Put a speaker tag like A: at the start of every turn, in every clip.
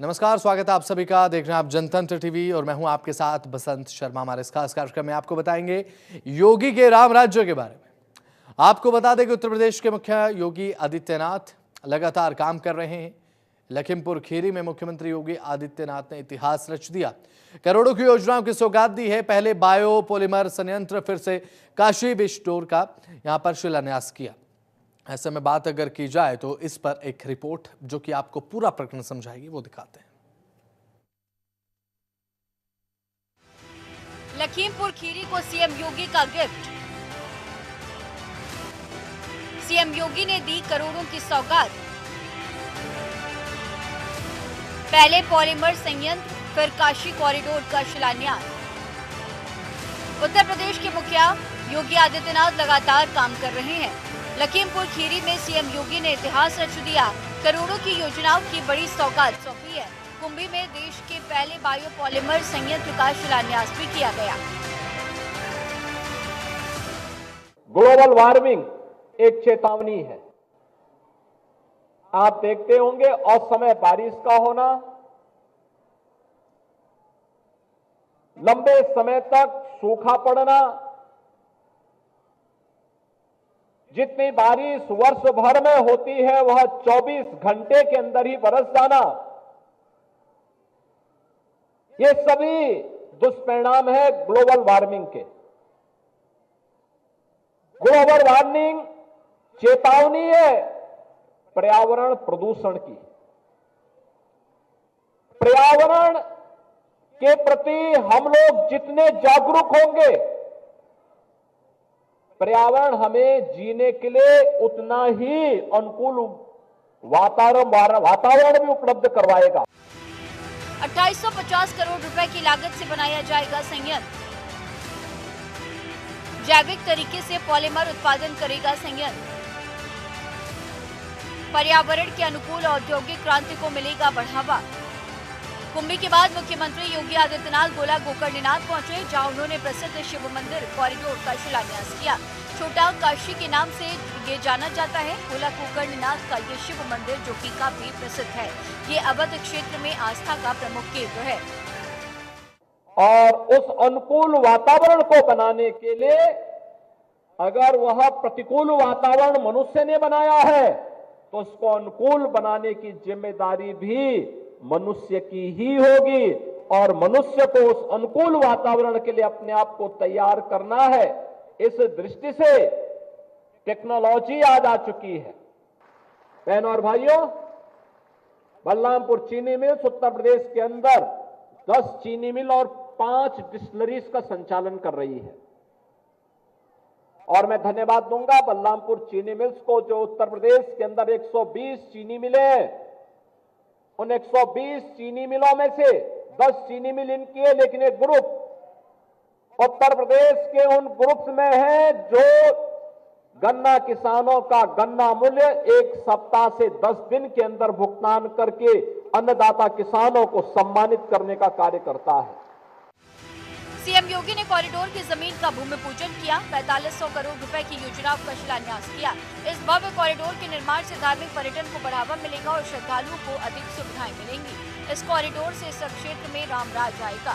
A: नमस्कार, स्वागत है आप सभी का। देख रहे हैं आप जनतंत्र टीवी और मैं हूं आपके साथ बसंत शर्मा। हमारे इस खास कार्यक्रम में आपको बताएंगे योगी के राम राज्य के बारे में। आपको बता दें कि उत्तर प्रदेश के मुख्यमंत्री योगी आदित्यनाथ लगातार काम कर रहे हैं। लखीमपुर खीरी में मुख्यमंत्री योगी आदित्यनाथ ने इतिहास रच दिया। करोड़ों की योजनाओं की सौगात दी है। पहले बायो पॉलीमर संयंत्र, फिर से काशी स्टोर का यहां पर शिलान्यास किया। ऐसे में बात अगर की जाए तो इस पर एक रिपोर्ट जो कि आपको पूरा प्रकरण समझाएगी, वो दिखाते हैं।
B: लखीमपुर खीरी को सीएम योगी का गिफ्ट। सीएम योगी ने दी करोड़ों की सौगात। पहले पॉलीमर संयंत्र, फिर काशी कॉरिडोर का शिलान्यास। उत्तर प्रदेश के मुखिया योगी आदित्यनाथ लगातार काम कर रहे हैं। लखीमपुर खीरी में सीएम योगी ने इतिहास रच दिया। करोड़ों की योजनाओं की बड़ी सौगात सौंपी है। कुंभी में देश के पहले बायो पॉलीमर संयंत्र का शिलान्यास भी किया गया।
C: ग्लोबल वार्मिंग एक चेतावनी है। आप देखते होंगे असमय बारिश का होना, लंबे समय तक सूखा पड़ना, जितनी बारिश वर्ष भर में होती है वह 24 घंटे के अंदर ही बरस जाना, ये सभी दुष्परिणाम है ग्लोबल वार्मिंग के। ग्लोबल वार्मिंग चेतावनी है पर्यावरण प्रदूषण की। पर्यावरण के प्रति हम लोग जितने जागरूक होंगे, पर्यावरण हमें जीने के लिए उतना ही अनुकूल वातावरण भी उपलब्ध करवाएगा।
B: 2850 करोड़ रुपए की लागत से बनाया जाएगा संयंत्र। जैविक तरीके से पॉलीमर उत्पादन करेगा संयंत्र। पर्यावरण के अनुकूल औद्योगिक क्रांति को मिलेगा बढ़ावा। कुंभी के बाद मुख्यमंत्री योगी आदित्यनाथ गोला गोकर्णनाथ पहुंचे, जहां उन्होंने प्रसिद्ध शिव मंदिर कॉरिडोर का शिलान्यास किया। छोटा काशी के नाम से ये जाना जाता है। गोला गोकर्णनाथ का ये शिव मंदिर जो कि काफी प्रसिद्ध है, ये अवध क्षेत्र में आस्था का प्रमुख केंद्र है।
C: और उस अनुकूल वातावरण को बनाने के लिए अगर वह प्रतिकूल वातावरण मनुष्य ने बनाया है तो उसको अनुकूल बनाने की जिम्मेदारी भी मनुष्य की ही होगी। और मनुष्य को उस अनुकूल वातावरण के लिए अपने आप को तैयार करना है। इस दृष्टि से टेक्नोलॉजी आज आ चुकी है। बहनों और भाइयों, बलरामपुर चीनी मिल्स उत्तर प्रदेश के अंदर 10 चीनी मिल और 5 डिस्टिलरीज का संचालन कर रही है। और मैं धन्यवाद दूंगा बलरामपुर चीनी मिल्स को, जो उत्तर प्रदेश के अंदर 120 चीनी मिलें हैं। उन 120 चीनी मिलों में से 10 चीनी मिल इनकी है, लेकिन एक ग्रुप उत्तर प्रदेश के उन ग्रुप्स में है जो गन्ना किसानों का गन्ना मूल्य 1 सप्ताह से 10 दिन के अंदर भुगतान करके अन्नदाता किसानों को सम्मानित करने का कार्य करता है।
B: सीएम योगी ने कॉरिडोर की जमीन का भूमि पूजन किया। 4500 करोड़ रुपए की योजनाओं का शिलान्यास किया। इस भव्य कॉरिडोर के निर्माण से धार्मिक पर्यटन को बढ़ावा मिलेगा और श्रद्धालुओं को अधिक सुविधाएं मिलेंगी। इस कॉरिडोर से इस क्षेत्र में राम राज आएगा।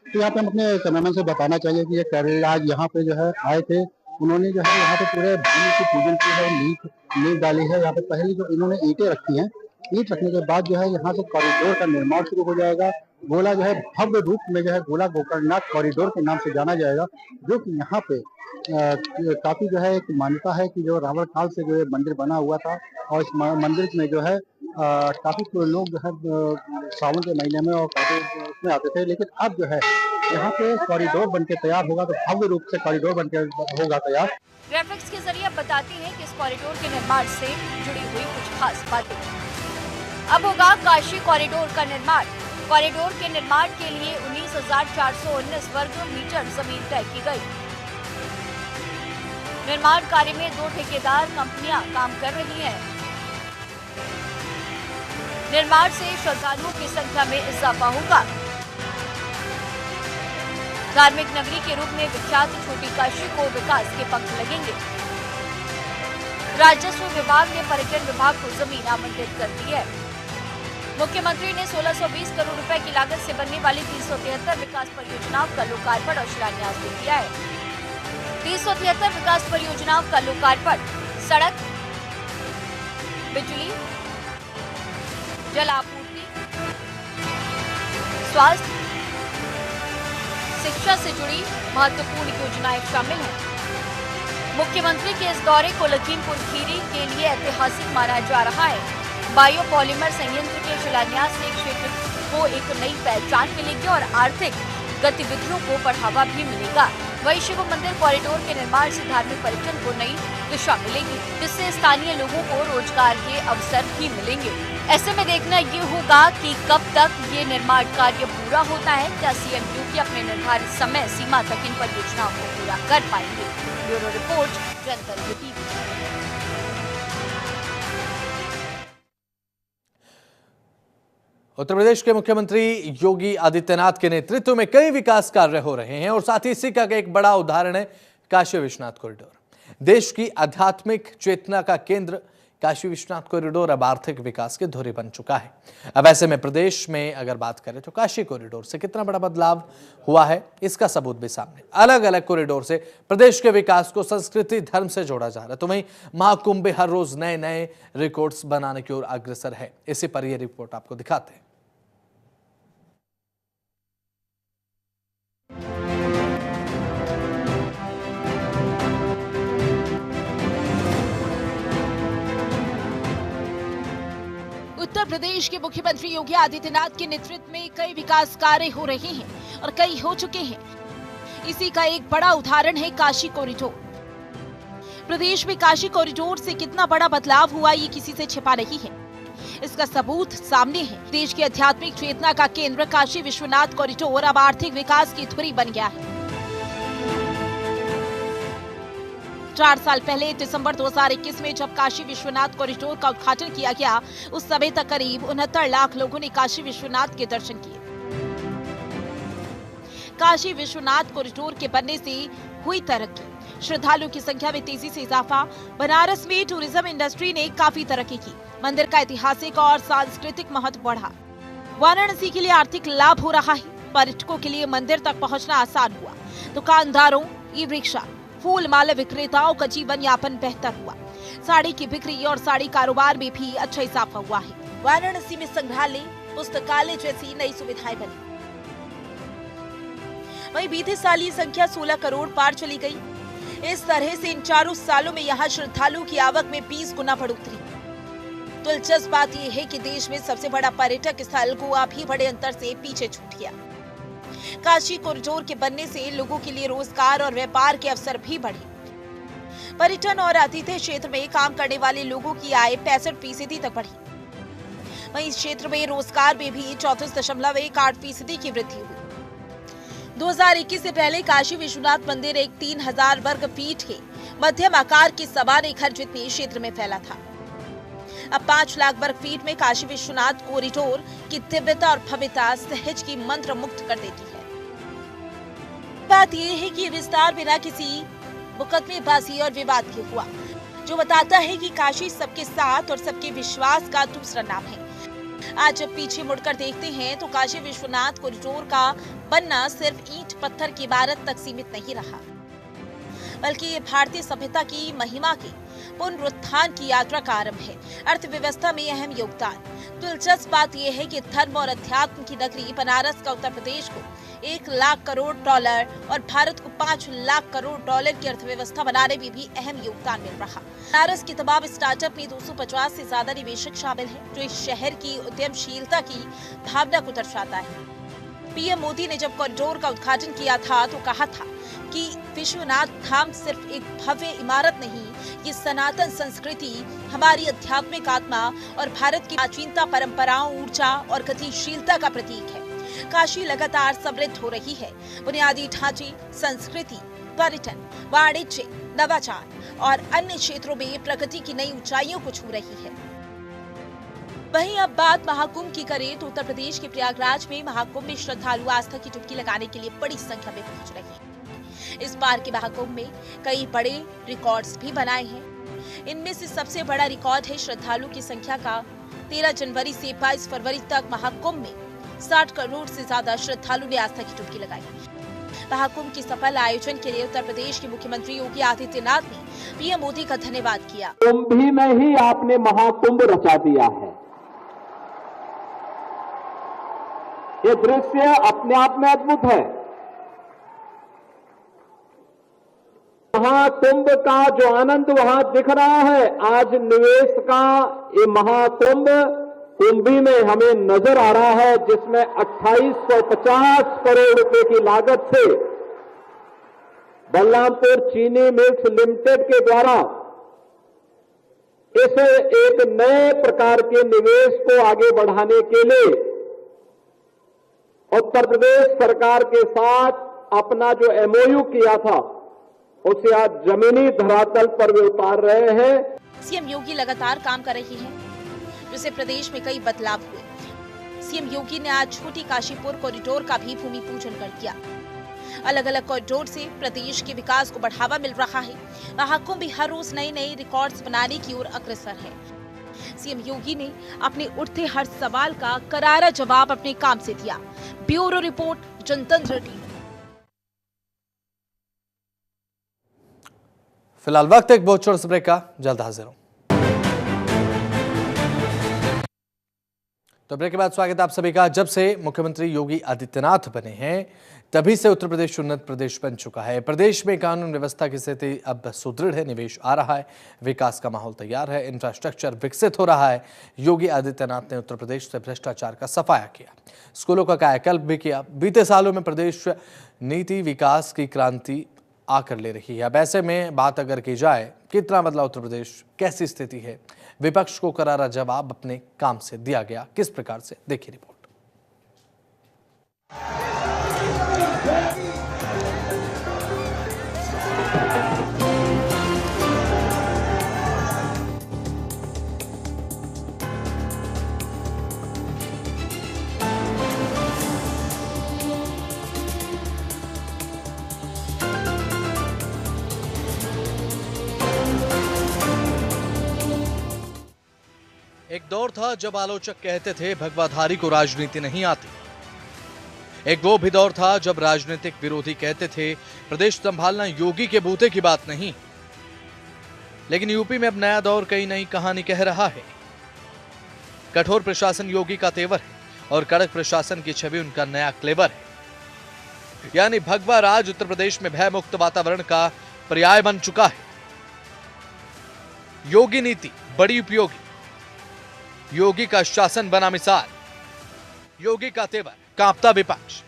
D: तो यहाँ पे हम अपने कैमरामैन से बताना चाहिए कि ये केरल आज यहाँ पे जो है आए थे। उन्होंने जो है यहाँ पे पूरे भूमि की पूजन की है, नींव डाली है। यहाँ पे पहले जो इन्होंने ईंटें रखी हैं, ईंट रखने के बाद जो है यहाँ से कॉरिडोर का निर्माण शुरू हो जाएगा। गोला जो है भव्य रूप में जो है गोला गोकर्णनाथ कॉरिडोर के नाम से जाना जाएगा, जो कि यहाँ पे काफी जो है एक मान्यता है कि जो रावण काल से जो है मंदिर बना हुआ था। और इस मंदिर में जो है काफी लोग जो है सावन के महीने में और काफी उसमें आते थे, लेकिन अब जो है यहाँ पे कॉरिडोर बनके तैयार होगा, तो भव्य रूप से कॉरिडोर बनके होगा तैयार।
B: ग्राफिक्स के जरिए बताती हैं कि इस कॉरिडोर के निर्माण से जुड़ी हुई कुछ खास बातें। अब होगा काशी कॉरिडोर का निर्माण। कॉरिडोर के निर्माण के लिए 19,419 वर्ग मीटर जमीन तय की गई। निर्माण कार्य में 2 ठेकेदार कंपनियां काम कर रही हैं। निर्माण से श्रद्धालुओं की संख्या में इजाफा होगा। धार्मिक नगरी के रूप में विख्यात छोटी काशी को विकास के पंख लगेंगे। राजस्व विभाग ने पर्यटन विभाग को जमीन आवंटित कर दी है। मुख्यमंत्री ने 1620 करोड़ रुपए की लागत से बनने वाली 373 विकास परियोजनाओं का लोकार्पण और शिलान्यास भी किया है। 373 विकास परियोजनाओं का लोकार्पण सड़क, बिजली, जल आपूर्ति, स्वास्थ्य, शिक्षा से जुड़ी महत्वपूर्ण योजनाएं शामिल हैं। मुख्यमंत्री के इस दौरे को लखीमपुर खीरी के लिए ऐतिहासिक माना जा रहा है। बायोपॉलीमर संयंत्र के शिलान्यास से क्षेत्र को एक नई पहचान मिलेगी और आर्थिक गतिविधियों को बढ़ावा भी मिलेगा। वहीं शिव मंदिर कॉरिडोर के निर्माण से धार्मिक पर्यटन को नई दिशा मिलेगी, जिससे स्थानीय लोगों को रोजगार के अवसर भी मिलेंगे। ऐसे में देखना ये होगा कि कब तक ये निर्माण कार्य पूरा होता है। क्या सीएम योगी अपने निर्धारित समय सीमा तक इन परियोजनाओं को पूरा कर पाएंगे? ब्यूरो रिपोर्ट, जनतंत्र टीवी।
A: उत्तर प्रदेश के मुख्यमंत्री योगी आदित्यनाथ के नेतृत्व में कई विकास कार्य हो रहे हैं और साथ ही इसी का एक बड़ा उदाहरण है काशी विश्वनाथ कॉरिडोर। देश की आध्यात्मिक चेतना का केंद्र काशी विश्वनाथ कॉरिडोर अब आर्थिक विकास के धुरी बन चुका है। अब ऐसे में प्रदेश में अगर बात करें तो काशी कॉरिडोर से कितना बड़ा बदलाव हुआ है, इसका सबूत भी सामने। अलग अलग कॉरिडोर से प्रदेश के विकास को संस्कृति धर्म से जोड़ा जा रहा है। तो वहीं महाकुंभ हर रोज नए नए रिकॉर्ड्स बनाने की ओर अग्रसर है। इसी पर यह रिपोर्ट आपको दिखाते हैं।
E: उत्तर प्रदेश के मुख्यमंत्री योगी आदित्यनाथ के नेतृत्व में कई विकास कार्य हो रहे हैं और कई हो चुके हैं। इसी का एक बड़ा उदाहरण है काशी कॉरिडोर। प्रदेश में काशी कॉरिडोर से कितना बड़ा बदलाव हुआ, ये किसी से छिपा नहीं है। इसका सबूत सामने है। देश की आध्यात्मिक चेतना का केंद्र काशी विश्वनाथ कॉरिडोर अब आर्थिक विकास की धुरी बन गया है। 4 साल पहले दिसंबर 2021 में जब काशी विश्वनाथ कॉरिडोर का उद्घाटन किया गया, उस समय तक करीब 69 लाख लोगों ने काशी विश्वनाथ के दर्शन किए। काशी विश्वनाथ कॉरिडोर के बनने से हुई तरक्की, श्रद्धालुओं की संख्या में तेजी से इजाफा, बनारस में टूरिज्म इंडस्ट्री ने काफी तरक्की की, मंदिर का ऐतिहासिक और सांस्कृतिक महत्व बढ़ा, वाराणसी के लिए आर्थिक लाभ हो रहा है, पर्यटकों के लिए मंदिर तक पहुंचना आसान हुआ, दुकानदारों, ई रिक्शा, फूल माला विक्रेताओं का जीवन यापन बेहतर हुआ, साड़ी की बिक्री और साड़ी कारोबार में भी अच्छा इजाफा हुआ है। वाराणसी में संग्रहालय, पुस्तकालय जैसी नई सुविधाएं बनी। वहीं बीते साल ये संख्या 16 करोड़ पार चली गई। इस तरह से इन 4 सालों में यहाँ श्रद्धालुओं की आवक में 20 गुना बढ़ोतरी। दिलचस्प बात यह है कि देश में सबसे बड़ा पर्यटक स्थल गोवा भी बड़े अंतर से पीछे छूट गया। काशी कॉरिडोर के बनने से लोगों के लिए रोजगार और व्यापार के अवसर भी बढ़े। पर्यटन और आतिथ्य क्षेत्र में काम करने वाले लोगों की आय 65% तक बढ़ी। वहीं इस क्षेत्र में रोजगार में भी 34.18% की वृद्धि हुई। 2021 से पहले काशी विश्वनाथ मंदिर एक 3000 वर्ग फीट के मध्यम आकार के सवाने घर जितने क्षेत्र में फैला था। अब 5 लाख वर्ग फीट में काशी विश्वनाथ कॉरिडोर की दिव्यता और भव्यता सहज की मंत्र मुक्त कर देती है। बात यह है कि विस्तार बिना किसी मुकदमेबाजी और विवाद के हुआ, जो बताता है कि काशी सबके साथ और सबके विश्वास का दूसरा नाम है। आज जब पीछे मुड़कर देखते हैं तो काशी विश्वनाथ कॉरिडोर का बनना सिर्फ ईंट पत्थर की इमारत तक सीमित नहीं रहा, बल्कि ये भारतीय सभ्यता की महिमा के पुनरुत्थान की यात्रा का आरंभ है। अर्थव्यवस्था में अहम योगदान। दिलचस्प बात यह है कि धर्म और अध्यात्म की नगरी बनारस का उत्तर प्रदेश को $1 लाख करोड़ और भारत को $5 लाख करोड़ की अर्थव्यवस्था बनाने में भी अहम योगदान मिल रहा। बनारस के तमाम स्टार्टअप में 250 से ज्यादा निवेशक शामिल हैं, जो इस शहर की उद्यमशीलता की भावना को दर्शाता है। पीएम मोदी ने जब कॉरिडोर का उद्घाटन किया था तो कहा था कि विश्वनाथ धाम सिर्फ एक भव्य इमारत नहीं, ये सनातन संस्कृति, हमारी आध्यात्मिक आत्मा और भारत की प्राचीनता, परंपराओं, ऊर्जा और गतिशीलता का प्रतीक है। काशी लगातार समृद्ध हो रही है। बुनियादी ढांचे, संस्कृति, पर्यटन, वाणिज्य, नवाचार और अन्य क्षेत्रों में प्रगति की नई ऊंचाइयों को छू रही है। वहीं अब बात महाकुंभ की करें तो उत्तर प्रदेश के प्रयागराज में महाकुंभ में श्रद्धालु आस्था की डुबकी लगाने के लिए बड़ी संख्या में पहुंच रहे हैं। इस बार के महाकुंभ में कई बड़े रिकॉर्ड्स भी बनाए हैं। इनमें से सबसे बड़ा रिकॉर्ड है श्रद्धालु की संख्या का। 13 जनवरी से 22 फरवरी तक महाकुंभ में 60 करोड़ से ज्यादा श्रद्धालु ने आस्था की डुबकी लगाई। महाकुंभ के सफल आयोजन के लिए उत्तर प्रदेश के मुख्यमंत्री योगी आदित्यनाथ ने पीएम मोदी का धन्यवाद किया।
C: कुंभ ही में ही आपने महाकुंभ रचा दिया है। ये दृश्य अपने आप में अद्भुत है। महाकुंभ का जो आनंद वहां दिख रहा है, आज निवेश का ये महाकुंभ कुंभी में हमें नजर आ रहा है, जिसमें 2850 करोड़ रुपए की लागत से बलरामपुर चीनी मिल्स लिमिटेड के द्वारा इस एक नए प्रकार के निवेश को आगे बढ़ाने के लिए उत्तर प्रदेश सरकार के साथ अपना जो एमओयू किया था, उसे आज जमीनी धरातल पर वे उतार रहे हैं।
E: सीएम योगी लगातार काम कर रही हैं, जिससे प्रदेश में कई बदलाव हुए। सीएम योगी ने आज छोटी काशीपुर कॉरिडोर का भी भूमि पूजन कर दिया। अलग अलग कॉरिडोर से प्रदेश के विकास को बढ़ावा मिल रहा है। महाकुंभ भी हर रोज नए नए रिकॉर्ड्स बनाने की ओर अग्रसर है। सीएम योगी ने अपने उठते हर सवाल का करारा जवाब अपने काम से दिया। ब्यूरो रिपोर्ट, जनतंत्र टीवी।
A: फिलहाल वक्त एक बहुत छोटे से ब्रेक का, जल्द हाजिर हूं। तो ब्रेक के बाद स्वागत है आप सभी का। जब से मुख्यमंत्री योगी आदित्यनाथ बने हैं, तभी से उत्तर प्रदेश उन्नत प्रदेश बन चुका है। प्रदेश में कानून व्यवस्था की स्थिति अब सुदृढ़ है, निवेश आ रहा है, विकास का माहौल तैयार है, इंफ्रास्ट्रक्चर विकसित हो रहा है। योगी आदित्यनाथ ने उत्तर प्रदेश से भ्रष्टाचार का सफाया किया, स्कूलों का कायाकल्प भी किया। बीते सालों में प्रदेश नीति विकास की क्रांति आकर ले रही है। अब ऐसे में बात अगर की जाए कितना बदला उत्तर प्रदेश, कैसी स्थिति है, विपक्ष को करारा जवाब अपने काम से दिया गया, किस प्रकार से, देखिए रिपोर्ट। एक दौर था जब आलोचक कहते थे भगवाधारी को राजनीति नहीं आती। एक वो भी दौर था जब राजनीतिक विरोधी कहते थे प्रदेश संभालना योगी के बूते की बात नहीं। लेकिन यूपी में अब नया दौर कई नई कहानी कह रहा है। कठोर प्रशासन योगी का तेवर है और कड़क प्रशासन की छवि उनका नया क्लेवर है। यानी भगवा राज उत्तर प्रदेश में भय मुक्त वातावरण का पर्याय बन चुका है। योगी नीति बड़ी उपयोगी, योगी का शासन बना मिसाल, योगी का तेवर कांपता विपक्ष।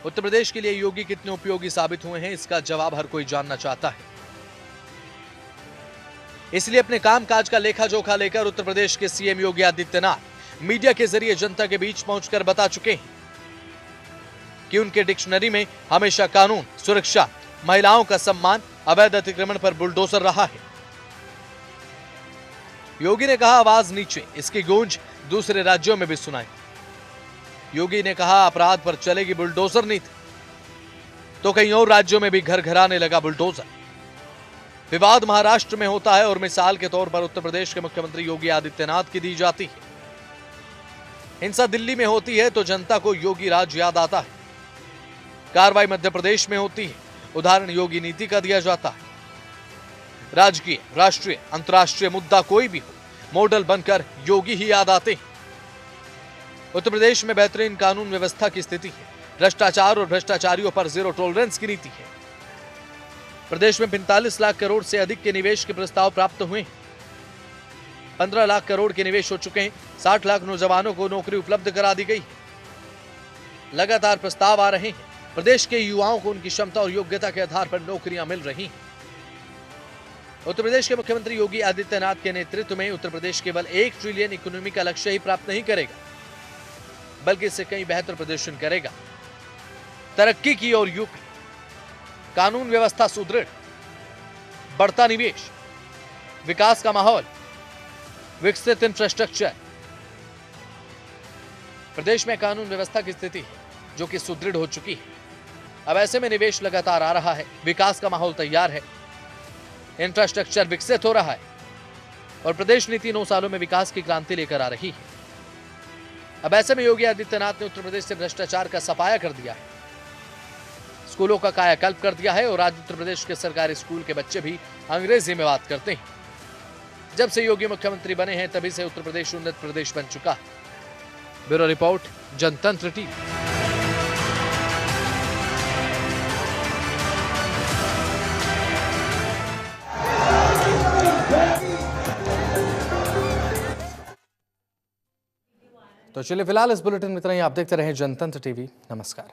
A: उत्तर प्रदेश के लिए योगी कितने उपयोगी साबित हुए हैं, इसका जवाब हर कोई जानना चाहता है। इसलिए अपने कामकाज का लेखा जोखा लेकर उत्तर प्रदेश के सीएम योगी आदित्यनाथ मीडिया के जरिए जनता के बीच पहुंचकर बता चुके हैं कि उनके डिक्शनरी में हमेशा कानून, सुरक्षा, महिलाओं का सम्मान, अवैध अतिक्रमण पर बुलडोजर रहा है। योगी ने कहा आवाज नीचे, इसकी गूंज दूसरे राज्यों में भी सुनाई। योगी ने कहा अपराध पर चलेगी बुलडोजर नीति, तो कई और राज्यों में भी घर घराने लगा बुलडोजर। विवाद महाराष्ट्र में होता है और मिसाल के तौर पर उत्तर प्रदेश के मुख्यमंत्री योगी आदित्यनाथ की दी जाती है। हिंसा दिल्ली में होती है तो जनता को योगी राज याद आता है। कार्रवाई मध्य प्रदेश में होती है, उदाहरण योगी नीति का दिया जाता है। राजकीय, राष्ट्रीय, अंतर्राष्ट्रीय मुद्दा कोई भी हो, मॉडल बनकर योगी ही याद आते हैं। उत्तर प्रदेश में बेहतरीन कानून व्यवस्था की स्थिति है। भ्रष्टाचार और भ्रष्टाचारियों पर जीरो टॉलरेंस की नीति है। प्रदेश में 45 लाख करोड़ से अधिक के निवेश के प्रस्ताव प्राप्त हुए हैं। 15 लाख करोड़ के निवेश हो चुके हैं। 60 लाख नौजवानों को नौकरी उपलब्ध करा दी गई है। लगातार प्रस्ताव आ रहे हैं। प्रदेश के युवाओं को उनकी क्षमता और योग्यता के आधार पर नौकरियां मिल रही हैं। उत्तर प्रदेश के मुख्यमंत्री योगी आदित्यनाथ के नेतृत्व में उत्तर प्रदेश केवल 1 ट्रिलियन इकोनॉमी का लक्ष्य ही प्राप्त नहीं करेगा, बल्कि इससे कहीं बेहतर प्रदर्शन करेगा। तरक्की की ओर यूपी, कानून व्यवस्था सुदृढ़, बढ़ता निवेश, विकास का माहौल, विकसित इंफ्रास्ट्रक्चर। प्रदेश में कानून व्यवस्था की स्थिति है जो कि सुदृढ़ हो चुकी है। अब ऐसे में निवेश लगातार आ रहा है, विकास का माहौल तैयार है, इंफ्रास्ट्रक्चर विकसित हो रहा है और प्रदेश ने 3 सालों में विकास की क्रांति लेकर आ रही है। अब ऐसे में योगी आदित्यनाथ ने उत्तर प्रदेश से भ्रष्टाचार का सफाया कर दिया है, स्कूलों का कायाकल्प कर दिया है और आज उत्तर प्रदेश के सरकारी स्कूल के बच्चे भी अंग्रेजी में बात करते हैं। जब से योगी मुख्यमंत्री बने हैं तभी से उत्तर प्रदेश उन्नत प्रदेश बन चुका है। ब्यूरो रिपोर्ट, जनतंत्र टीवी। तो चलिए फिलहाल इस बुलेटिन में इतना ही। आप देखते रहें जनतंत्र टीवी। नमस्कार।